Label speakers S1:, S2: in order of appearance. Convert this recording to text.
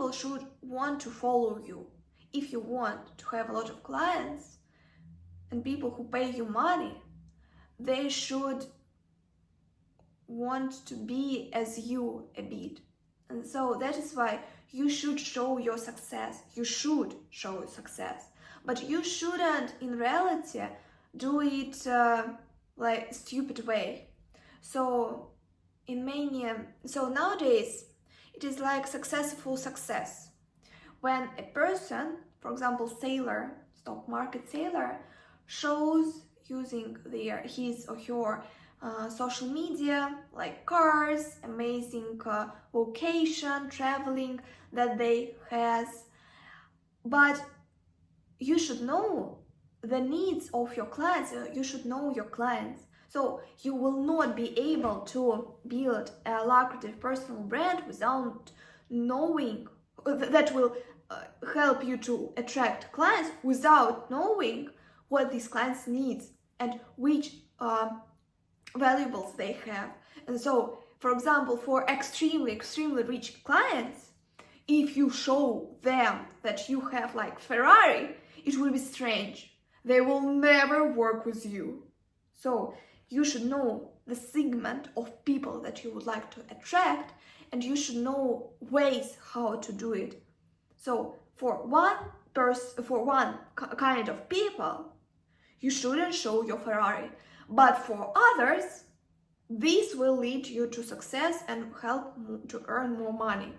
S1: people should want to follow you. If you want to have a lot of clients and people who pay you money, they should want to be as you a bit. And so that is why you should show your success. You should show your success. But you shouldn't, in reality, do it like stupid way. So nowadays, it is like successful success. When a person, for example, sailor, stock market sailor, shows using his or her social media, like cars, amazing location, traveling that they has. But you should know the needs of your clients. You should know your clients. So you will not be able to build a lucrative personal brand without knowing that will help you to attract clients without knowing what these clients need and which valuables they have. And so, for example, for extremely rich clients, if you show them that you have like Ferrari, it will be strange. They will never work with you. So you should know the segment of people that you would like to attract, and you should know ways how to do it. So for one kind of people, you shouldn't show your Ferrari. But for others, this will lead you to success and help to earn more money.